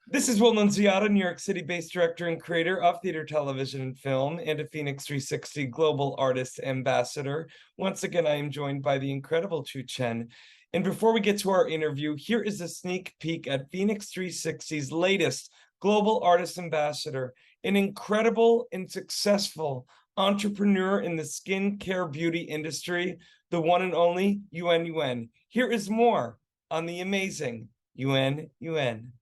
This is Will Nunziata, New York City-based director and creator of theater, television, and film, and a FENIX360 Global Artist Ambassador. Once again, I am joined by the incredible Chu Chen. And before we get to our interview, here is a sneak peek at FENIX360's latest Global Artist Ambassador, an incredible and successful entrepreneur in the skincare beauty industry, the one and only Yuan Yuan. Here is more on the amazing Yuan Yuan.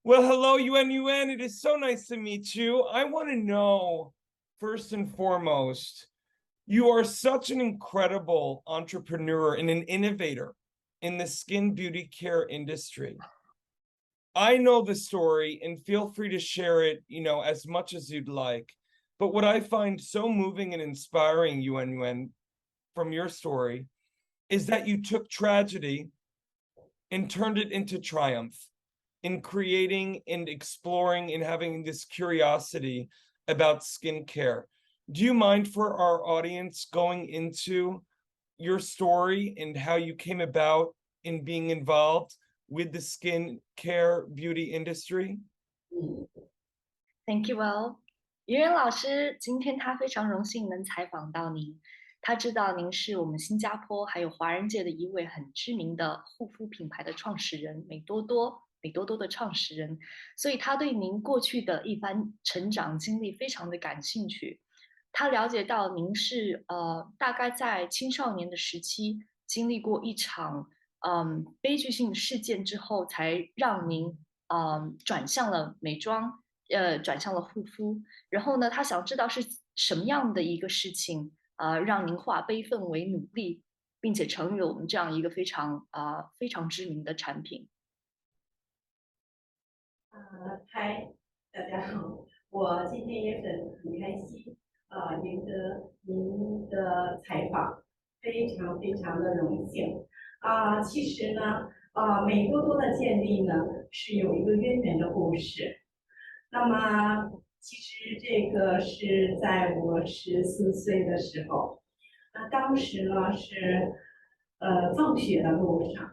Well, hello, Yuan Yuan. It is so nice to meet you. I want to know, first and foremost, you are such an incredible entrepreneur and an innovator in the skin beauty care industry. I know the story, and feel free to share it, as much as you'd like. But what I find so moving and inspiring, Yuan Yuan, from your story, is that you took tragedy and turned it into triumph in creating and exploring and having this curiosity about skincare. Do you mind for our audience going into your story and how you came about in being involved with the skincare beauty industry? Thank you, Will. 于仁老师，今天他非常荣幸能采访到您。他知道您是我们新加坡还有华人界的一位很知名的护肤品牌的创始人，美多多的创始人，所以他对您过去的一番成长经历非常的感兴趣。他了解到您是大概在青少年的时期经历过一场悲剧性事件之后，才让您转向了美妆，转向了护肤。然后呢，他想知道是什么样的一个事情让您化悲愤为努力，并且成为了我们这样一个非常知名的产品。嗨，大家好，我今天也很开心，赢得您的采访，非常的荣幸。其实呢，美多多的建立呢是有一个渊源的故事。那么，其实这个是在我14岁的时候，当时呢是放学的路上。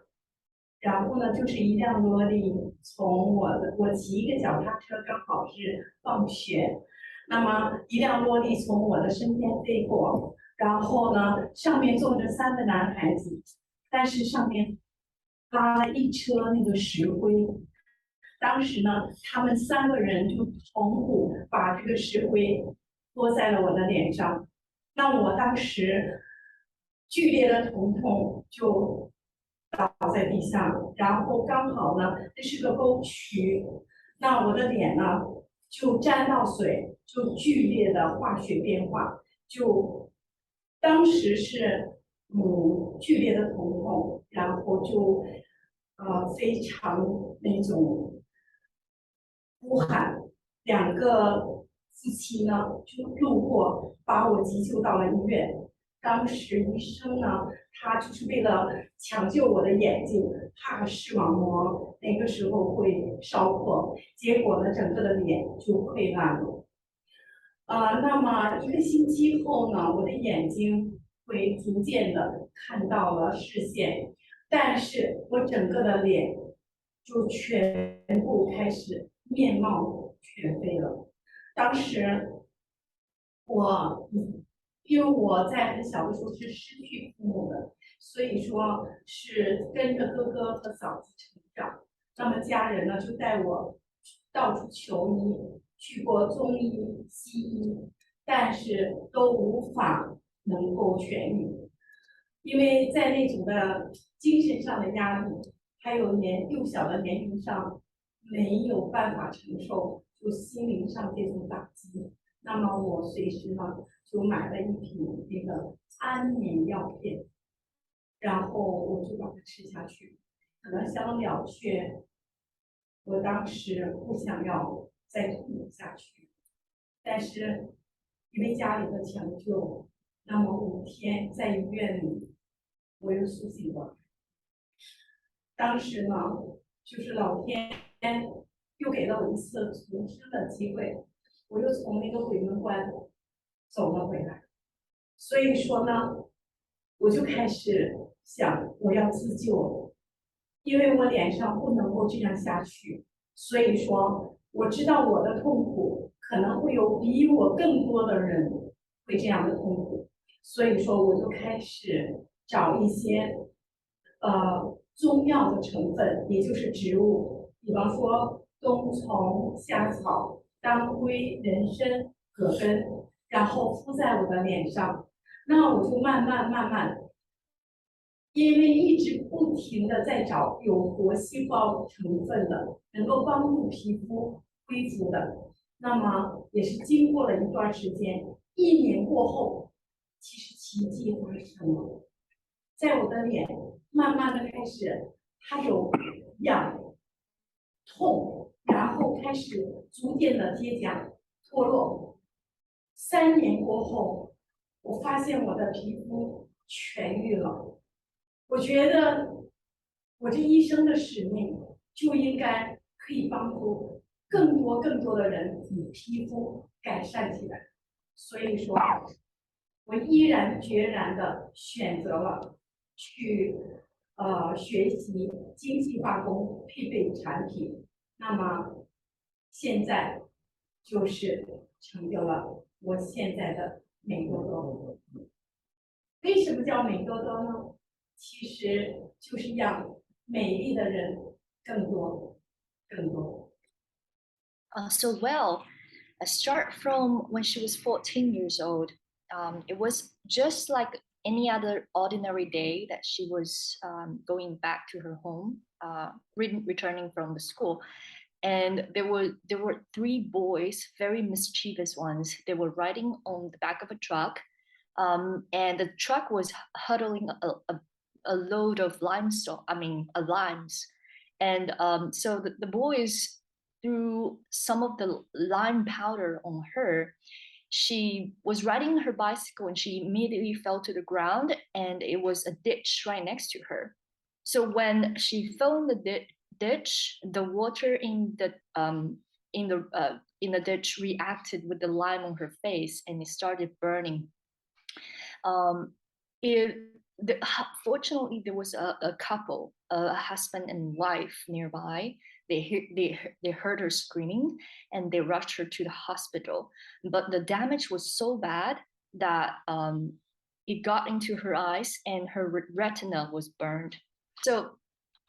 然后呢，就是一辆萝莉从我骑一个脚踏车，刚好是放学，那么一辆萝莉从我的身边飞过，然后呢，上面坐着3个男孩子，但是上面拉了一车那个石灰。当时呢，他们3个人就从虎把这个石灰泼在了我的脸上，那我当时剧烈的疼痛就倒在地上，然后刚好呢，这是个沟渠，那我的脸呢就沾到水，就剧烈的化学变化，就当时是剧烈的疼痛，然后就非常那种呼喊，2个夫妻呢就路过，把我急救到了医院。当时医生呢，他就是为了抢救我的眼睛，怕视网膜那个时候会烧破，结果呢，整个的脸就溃烂了。那么1个星期后呢，我的眼睛会逐渐的看到了视线，但是我整个的脸就全部开始面貌全非了。当时因为我在很小的时候是失去父母的，所以说是跟着哥哥和嫂子成长。那么家人呢就带我到处求医，去过中医、西医，但是都无法能够痊愈，因为在那种的精神上的压力，还有幼小的年龄上，没有办法承受就心灵上这种打击。那么我随时呢就买了一瓶那个安眠药片，然后我就把它吃下去。可能想了却，我当时不想要再痛下去，但是因为家里的抢救，那么5天在医院里，我又苏醒过来。当时呢，就是老天又给了我一次重生的机会，我又从那个鬼门关走了回来。所以说呢，我就开始想我要自救，因为我脸上不能够这样下去。所以说，我知道我的痛苦可能会有比我更多的人会这样的痛苦，所以说我就开始找一些中药的成分，也就是植物，比方说冬虫夏草、当归、人参、葛根，然后敷在我的脸上。那我就慢慢，因为一直不停的在找有活细胞成分的，能够帮助皮肤恢复的。那么也是经过了一段时间，1年过后，其实奇迹发生了，在我的脸慢慢的开始，它有痒、痛，然后开始逐渐的结痂脱落。3年过后，我发现我的皮肤痊愈了。我觉得我这一生的使命就应该可以帮助更多的人皮肤改善起来。所以说，我毅然决然的选择了去学习精细化工配备产品。那么现在就是成就了我现在的美多多。为什么叫美多多呢？其实就是让美丽的人更多，更多。So well, I start from when she was 14 years old. It was just like any other ordinary day that she was going back to her home, returning from the school. And there were 3 boys, very mischievous ones. They were riding on the back of a truck, and the truck was huddling a load of limestone. I mean, limes, and so the boys threw some of the lime powder on her. She was riding her bicycle and she immediately fell to the ground, and it was a ditch right next to her. So when she fell in the ditch, the water in the ditch reacted with the lime on her face, and it started burning. Um, it the, Fortunately, there was a couple, a husband and wife nearby. They heard her screaming, and they rushed her to the hospital. But the damage was so bad that it got into her eyes, and her retina was burned. So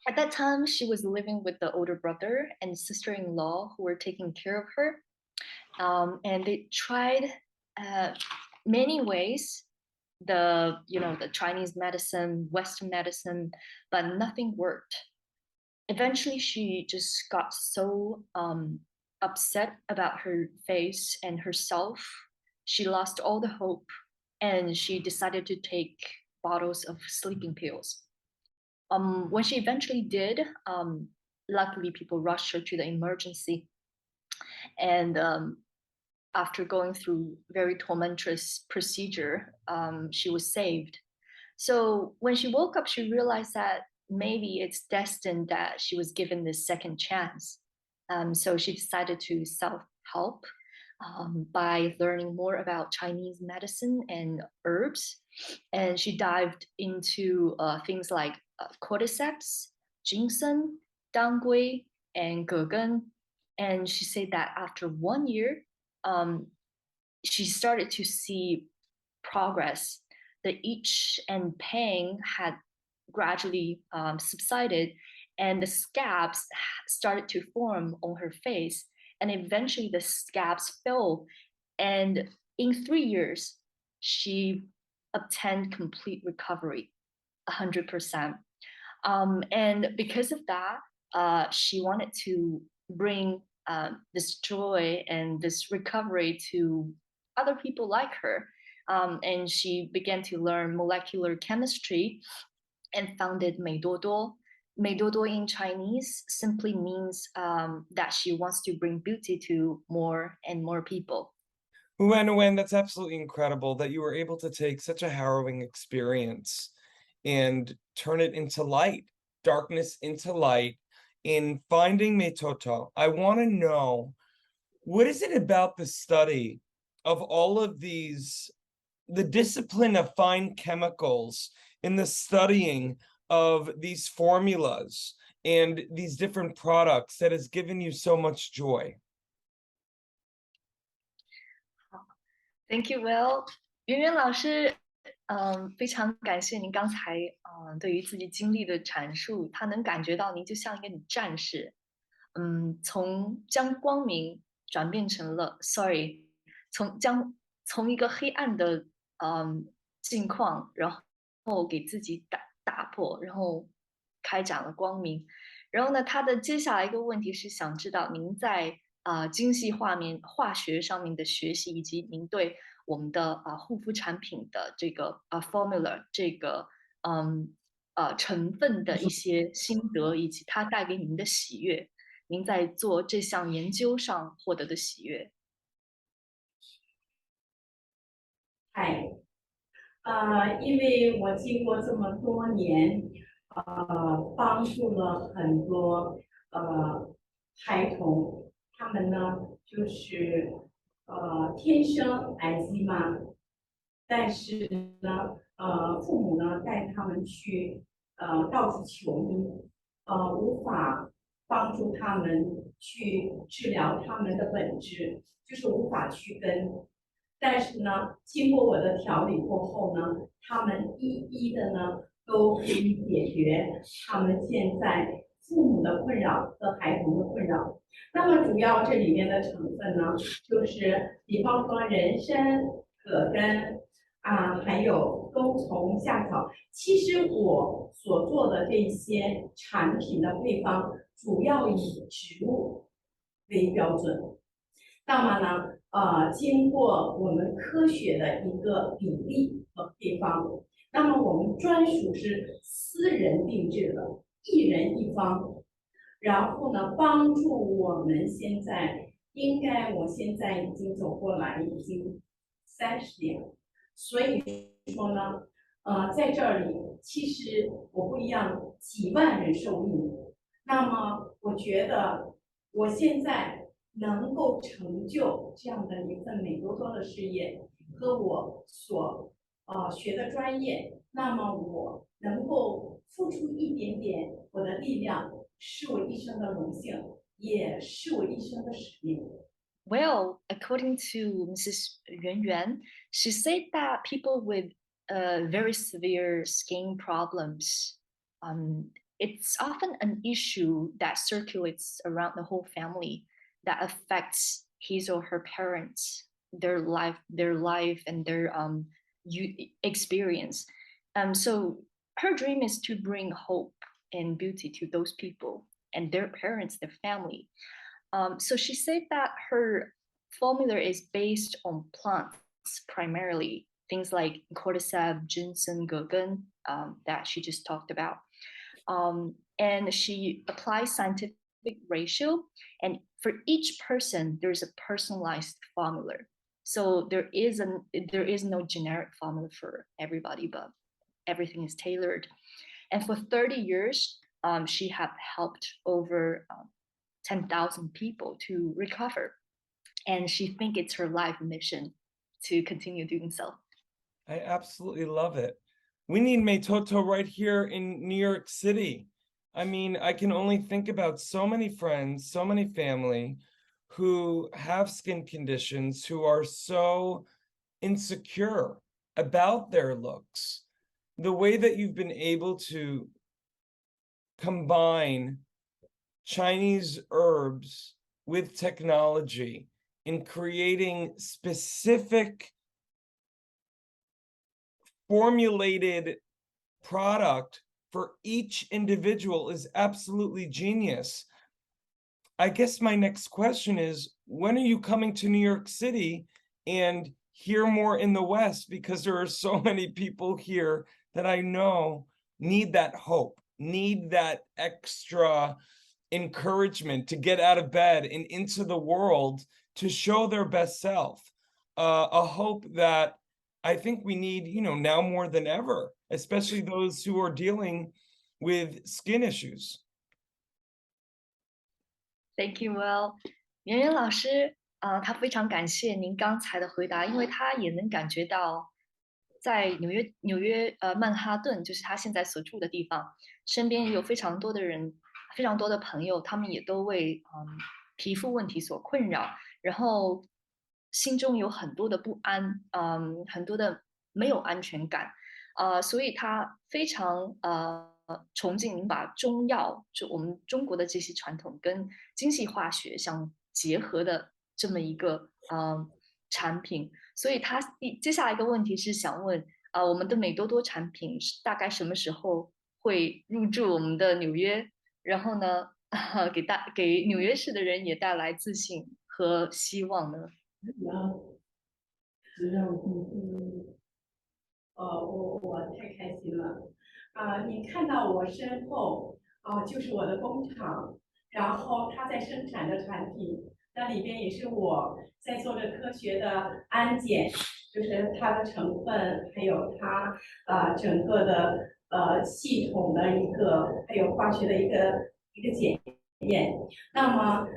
at that time, she was living with the older brother and sister-in-law who were taking care of her. And they tried many ways, the Chinese medicine, Western medicine, but nothing worked. Eventually, she just got so upset about her face and herself. She lost all the hope, and she decided to take bottles of sleeping pills. When she eventually did, luckily people rushed her to the emergency, and after going through very tormenous procedure, she was saved. So when she woke up, she realized that maybe it's destined that she was given this second chance. So she decided to self-help by learning more about Chinese medicine and herbs. And she dived into things like cordyceps, ginseng, dangui, and gergen. And she said that after 1 year, um, she started to see progress. The itch and pain had gradually subsided, and the scabs started to form on her face. And eventually, the scabs fell. And in 3 years, she obtained complete recovery, 100%. And because of that, she wanted to bring this joy and this recovery to other people like her. And she began to learn molecular chemistry and founded MEITOTO. MEITOTO in Chinese simply means that she wants to bring beauty to more and more people. Yuan, that's absolutely incredible that you were able to take such a harrowing experience and turn it into light, darkness into light. In finding MEITOTO, I want to know, what is it about the study of all of these, the discipline of fine chemicals in the studying of these formulas and these different products that has given you so much joy? Thank you, Will. 圆圆老师，非常感谢您刚才对于自己经历的阐述，他能感觉到您就像一个女战士，从将光明转变成了，sorry，从一个黑暗的境况，然后给自己打破，然后开展了光明。然后呢，他的接下来一个问题是想知道您在精细化学上面的学习，以及您对我们的护肤产品的这个formula 这个成分的一些心得，以及它带给您的喜悦，您在做这项研究上获得的喜悦。嗨，因为我经过这么多年，帮助了很多孩童，他们呢就是天生癌基嘛，但是呢父母呢带他们去到处求医，无法帮助他们去治疗他们的本质，就是无法去根。但是呢，经过我的调理过后呢，他们一一的呢都可以解决他们现在父母的困扰和孩童的困扰。那么主要这里面的成分呢，就是比方说人参、葛根还有冬虫夏草。其实我所做的这些产品的配方，主要以植物为标准。那么呢，经过我们科学的一个比例和配方，那么我们专属是私人定制的，一人一方，然后呢，帮助我们现在我现在已经走过来已经30年了，所以说呢，在这里其实我不一样，几万人受益。那么我觉得我现在能够成就这样的一份美多多的事业，和我所学的专业，那么我能够付出一点点我的力量，是我一生的荣幸，也是我一生的使命。Well, according to Mrs. Yuan Yuan, she said that people with very severe skin problems, it's often an issue that circulates around the whole family that affects his or her parents, their life and their experience. So her dream is to bring hope and beauty to those people and their parents, their family. So she said that her formula is based on plants primarily, things like cordyceps, ginseng, gurgen, that she just talked about. And she applies scientific ratio, and for each person, there's a personalized formula. So there is no generic formula for everybody, but everything is tailored. And for 30 years, she had helped over 10,000 people to recover. And she thinks it's her life mission to continue doing so. I absolutely love it. We need MEITOTO right here in New York City. I mean, I can only think about so many friends, so many family who have skin conditions, who are so insecure about their looks. The way that you've been able to combine Chinese herbs with technology in creating specific formulated product for each individual is absolutely genius. I guess my next question is, when are you coming to New York City and here more in the West? Because there are so many people here that I know need that hope, need that extra encouragement to get out of bed and into the world to show their best self. A hope that I think we need, now more than ever, especially those who are dealing with skin issues. Thank you, Well。圆圆老师，他非常感谢您刚才的回答，因为他也能感觉到，在纽约曼哈顿，就是他现在所住的地方，身边也有非常多的人，非常多的朋友，他们也都为皮肤问题所困扰，然后心中有很多的不安，很多的没有安全感，所以他非常崇敬您把中药，就我们中国的这些传统跟精细化学相结合的这么一个产品。所以他接下来一个问题是想问，我们的美多多产品是大概什么时候会入驻我们的纽约？然后呢，给纽约市的人也带来自信和希望呢？我太开心了你看到我身后就是我的工厂，然后它在生产的产品，那里边也是我在做的科学的安检，就是它的成分，还有它整个的系统的一个，还有化学的一个检验。那么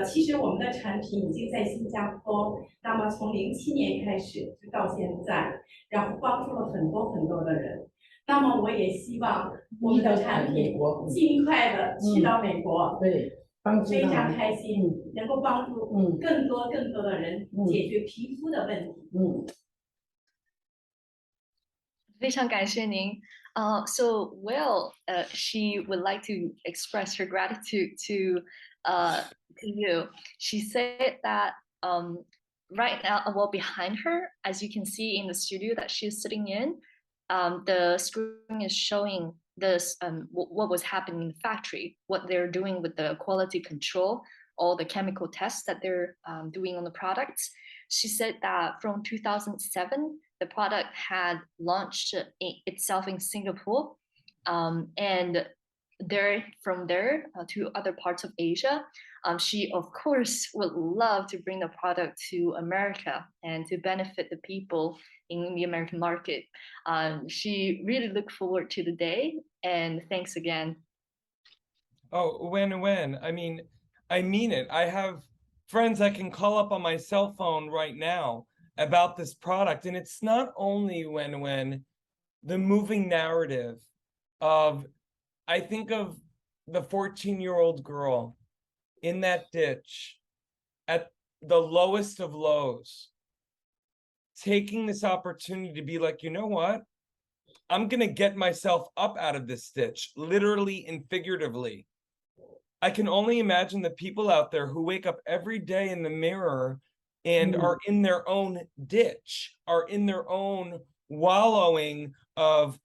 其实我们的产品已经在新加坡，那么从07年开始就到现在，然后帮助了很多很多的人。那么我也希望我们的产品尽快的去到美国，对，非常开心能够帮助更多的人解决皮肤的问题。非常感谢您。So Will, she would like to express her gratitude to you. She said that right now, well, behind her, as you can see in the studio that she's sitting in, the screen is showing this what was happening in the factory, what they're doing with the quality control, all the chemical tests that they're doing on the products. She said that from 2007, the product had launched itself in Singapore, and from there to other parts of Asia. She, of course, would love to bring the product to America and to benefit the people in the American market. She really looked forward to the day, and thanks again. Oh, when? I mean it. I have friends I can call up on my cell phone right now about this product. And it's not only when the moving narrative of, I think of the 14-year-old girl in that ditch at the lowest of lows, taking this opportunity to be like, you know what? I'm going to get myself up out of this ditch, literally and figuratively. I can only imagine the people out there who wake up every day in the mirror and are in their own ditch, are in their own wallowing of,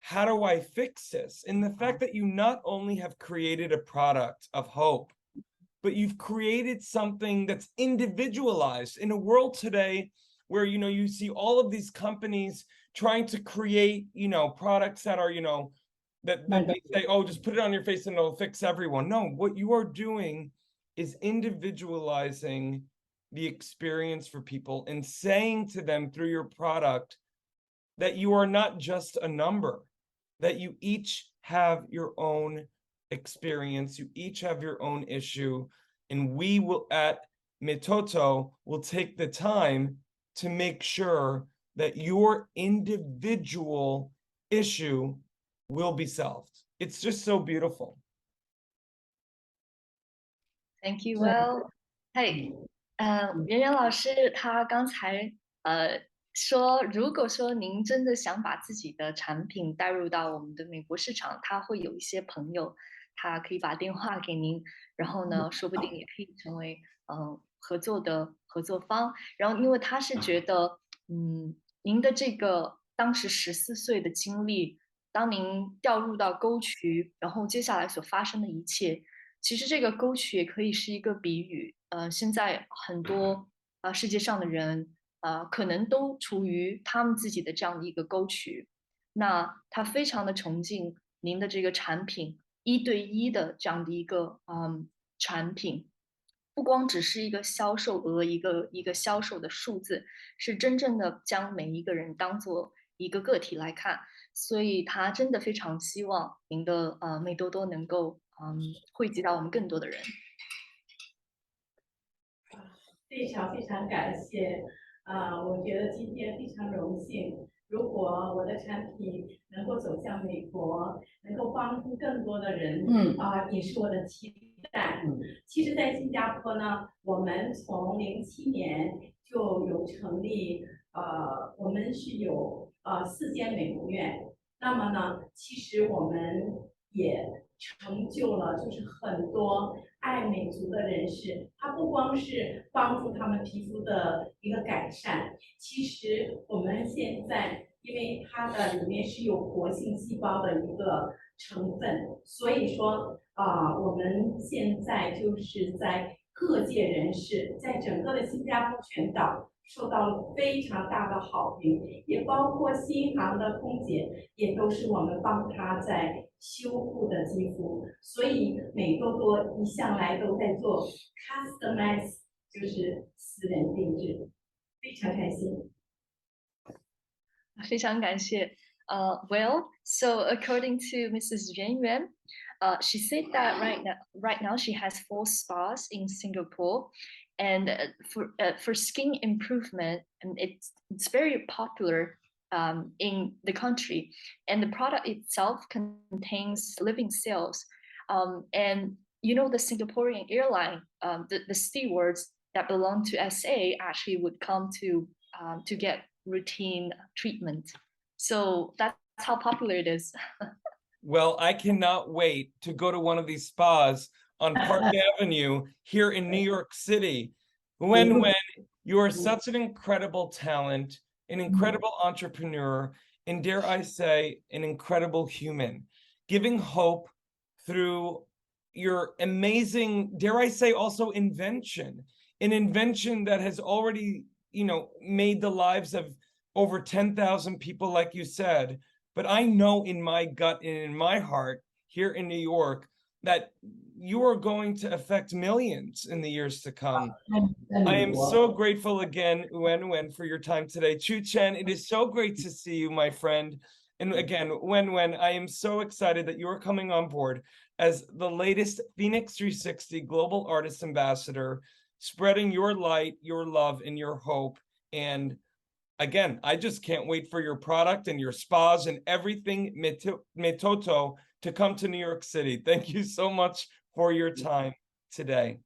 how do I fix this? And the fact that you not only have created a product of hope, but you've created something that's individualized in a world today where, you see all of these companies trying to create, products that are, that they say, oh, just put it on your face and it'll fix everyone. No, what you are doing is individualizing the experience for people and saying to them through your product that you are not just a number, that you each have your own experience, you each have your own issue, and we will at MEITOTO will take the time to make sure that your individual issue will be solved. It's just so beautiful. Thank you, Will. Hey, 圆圆老师他刚才说，如果说您真的想把自己的产品带入到我们的美国市场，他会有一些朋友，他可以把电话给您，然后呢，说不定也可以成为合作方。然后，因为他是觉得，您的这个当时14岁的经历，当您掉入到沟渠，然后接下来所发生的一切，其实这个沟渠也可以是一个比喻，现在很多世界上的人，可能都处于他们自己的这样的一个沟渠，那他非常的崇敬您的这个产品，一对一的这样的一个产品，不光只是一个销售额，一个销售的数字，是真正的将每一个人当做一个个体来看，所以他真的非常希望您的美多多能够惠及到我们更多的人。非常非常感谢，我觉得今天非常荣幸，如果我的产品能够走向美国，能够帮助更多的人，也是我的期待。其实，在新加坡呢，我们从07年就有成立，我们是有4间美容院。那么呢，其实我们也成就了，就是很多爱美族的人士，它不光是帮助他们皮肤的一个改善，其实我们现在因为它的里面是有活性细胞的一个成分，所以说我们现在就是在各界人士，在整个的新加坡全岛受到了非常大的好评，也包括新航的空姐，也都是我们帮她在修护的肌肤，所以美多多一向来都在做 customize， 就是私人定制，非常开心。非常感谢。Well, so according to Mrs. Yuan Yuan, she said that right now she has 4 spas in Singapore, and for skin improvement, and it's very popular in the country, and the product itself contains living cells, and you know the Singaporean airline, the stewards that belong to SA actually would come to get routine treatment. So that's how popular it is. Well, I cannot wait to go to one of these spas on Park Avenue here in New York City. Yuan Yuan, you are such an incredible talent, an incredible entrepreneur, and dare I say, an incredible human, giving hope through your amazing, dare I say, also invention, an invention that has already, made the lives of over 10,000 people, like you said. But I know in my gut and in my heart here in New York that you are going to affect millions in the years to come. I am so grateful again, Yuan Yuan, for your time today. Chu Chen, it is so great to see you, my friend. And again, Yuan Yuan, I am so excited that you are coming on board as the latest FENIX360 Global Artist Ambassador, spreading your light, your love, and your hope. And again, I just can't wait for your product and your spas and everything MEITOTO to come to New York City. Thank you so much for your time today.